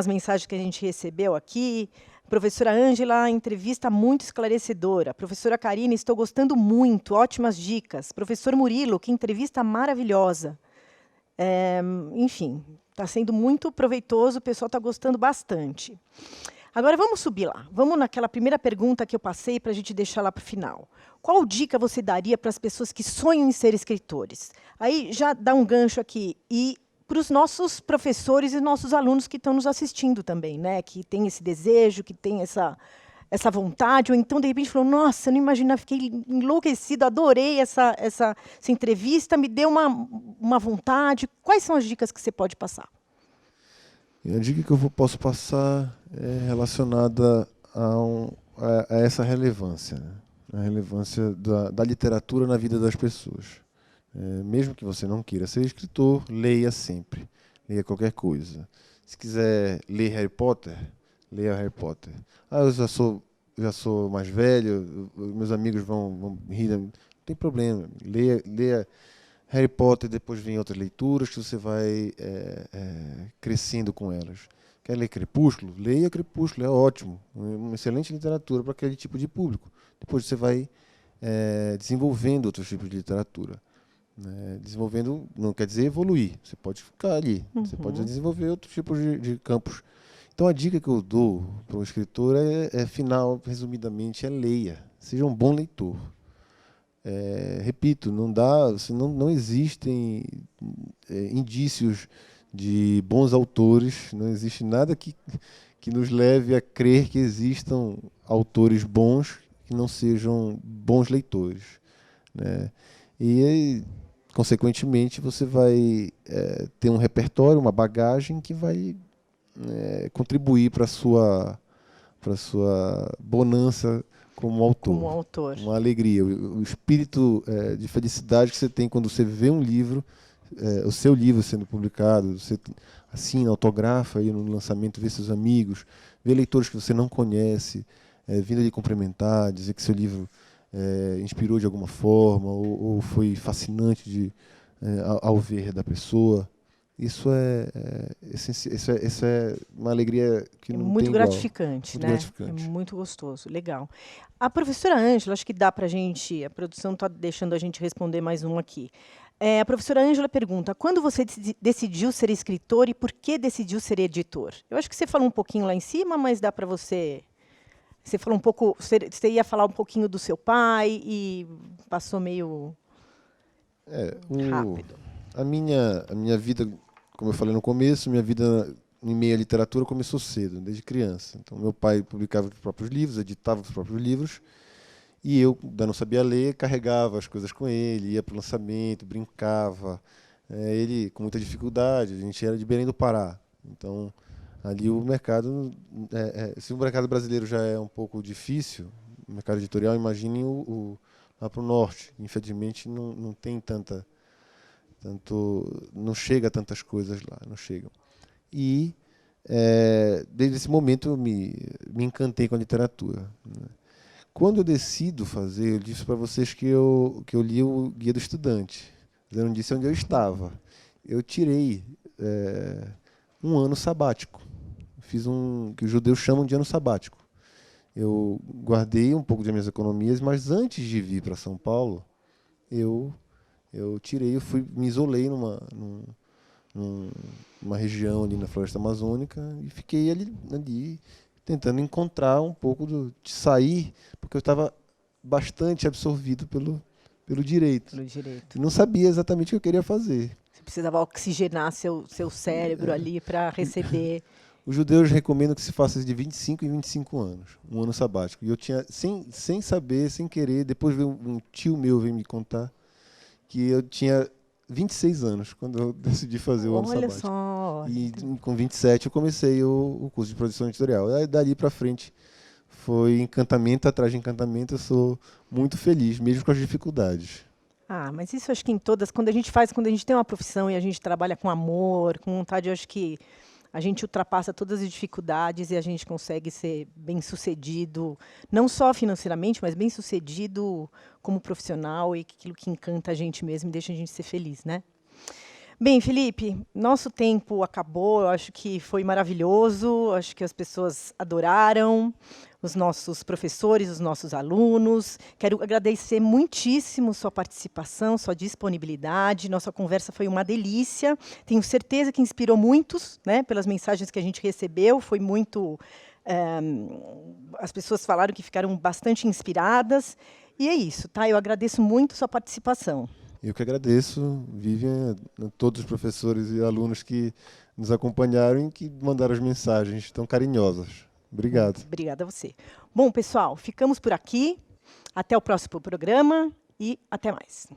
Speaker 1: mensagens que a gente recebeu aqui. Professora Ângela, entrevista muito esclarecedora. Professora Karine, estou gostando muito, ótimas dicas. Professor Murilo, que entrevista maravilhosa. Enfim, está sendo muito proveitoso, o pessoal está gostando bastante. Agora, vamos subir lá. Vamos naquela primeira pergunta que eu passei para a gente deixar lá para o final. Qual dica você daria para as pessoas que sonham em ser escritores? Aí já dá um gancho aqui. E para os nossos professores e nossos alunos que estão nos assistindo também, né? Que tem esse desejo, que tem essa vontade, ou então, de repente, falou, nossa, eu não imaginava, fiquei enlouquecido, adorei essa entrevista, me deu uma vontade. Quais são as dicas que você pode passar?
Speaker 2: A dica que eu posso passar é relacionada a essa relevância, né? A relevância da literatura na vida das pessoas. Mesmo que você não queira ser escritor, leia sempre. Leia qualquer coisa. Se quiser ler Harry Potter, leia Harry Potter. Eu já sou mais velho, meus amigos vão rir. Não tem problema. Leia Harry Potter, depois vem outras leituras que você vai crescendo com elas. Quer ler Crepúsculo? Leia Crepúsculo, é ótimo. Uma excelente literatura para aquele tipo de público. Depois você vai desenvolvendo outros tipos de literatura. Desenvolvendo não quer dizer evoluir. Você pode ficar ali. Você pode desenvolver outros tipos de campos. Então, a dica que eu dou para o escritor resumidamente, é leia. Seja um bom leitor. Repito, não existem indícios de bons autores, não existe nada que nos leve a crer que existam autores bons que não sejam bons leitores, né? E, consequentemente, você vai ter um repertório, uma bagagem que vai contribuir para a sua bonança como autor. Uma alegria, o espírito de felicidade que você tem quando você vê um livro, o seu livro sendo publicado, você assina, autografa aí no lançamento, vê seus amigos, vê leitores que você não conhece, vindo lhe cumprimentar, dizer que seu livro inspirou de alguma forma ou foi fascinante ao ver da pessoa. isso é uma alegria que
Speaker 1: É
Speaker 2: não
Speaker 1: muito
Speaker 2: tem igual.
Speaker 1: gratificante,
Speaker 2: Muito
Speaker 1: né?
Speaker 2: gratificante.
Speaker 1: É muito gostoso, legal. A professora Ângela, acho que dá para a gente, a produção está deixando a gente responder mais um aqui. A professora Ângela pergunta, quando você decidiu ser escritor e por que decidiu ser editor? Eu acho que você falou um pouquinho lá em cima, mas dá para você... Você falou um pouco, você ia falar um pouquinho do seu pai e passou meio
Speaker 2: O,
Speaker 1: rápido.
Speaker 2: a minha vida, como eu falei no começo, minha vida em meio à literatura começou cedo, desde criança. Então, meu pai publicava os próprios livros, editava os próprios livros, e eu, ainda não sabia ler, carregava as coisas com ele, ia para o lançamento, brincava. Ele, com muita dificuldade, a gente era de Belém do Pará. Então, ali o mercado, se o mercado brasileiro já é um pouco difícil, o mercado editorial, imagine lá para o norte. Infelizmente, não tem não chega a tantas coisas lá, não chegam. E desde esse momento eu me encantei com a literatura, né? Quando eu decido fazer, eu disse para vocês que eu li o Guia do Estudante. Eu não disse onde eu estava. Eu tirei um ano sabático. Fiz que os judeus chamam de ano sabático. Eu guardei um pouco de minhas economias, mas antes de vir para São Paulo, eu tirei, me isolei numa região ali na Floresta Amazônica e fiquei ali tentando encontrar um pouco de sair, porque eu estava bastante absorvido pelo direito.
Speaker 1: Pelo direito.
Speaker 2: E não sabia exatamente o que eu queria fazer.
Speaker 1: Você precisava oxigenar seu cérebro ali para receber.
Speaker 2: Os judeus recomendam que se faça de 25 em 25 anos, um ano sabático. E eu tinha, sem saber, sem querer, depois veio um tio meu veio me contar que eu tinha 26 anos quando eu decidi fazer o ano
Speaker 1: Olha
Speaker 2: sabático.
Speaker 1: só.
Speaker 2: E com 27 eu comecei o curso de produção editorial. Aí, dali para frente foi encantamento atrás de encantamento. Eu sou muito feliz, mesmo com as dificuldades.
Speaker 1: Ah, mas isso acho que em todas, quando a gente tem uma profissão e a gente trabalha com amor, com vontade, eu acho que a gente ultrapassa todas as dificuldades e a gente consegue ser bem-sucedido, não só financeiramente, mas bem-sucedido como profissional e aquilo que encanta a gente mesmo e deixa a gente ser feliz, né? Bem, Felipe, nosso tempo acabou, eu acho que foi maravilhoso, acho que as pessoas adoraram, os nossos professores, os nossos alunos. Quero agradecer muitíssimo sua participação, sua disponibilidade. Nossa conversa foi uma delícia. Tenho certeza que inspirou muitos, né, pelas mensagens que a gente recebeu. Foi muito... as pessoas falaram que ficaram bastante inspiradas. E é isso, tá? Eu agradeço muito sua participação.
Speaker 2: Eu que agradeço, Vivian, a todos os professores e alunos que nos acompanharam e que mandaram as mensagens tão carinhosas. Obrigado.
Speaker 1: Obrigada a você. Bom, pessoal, ficamos por aqui. Até o próximo programa e até mais.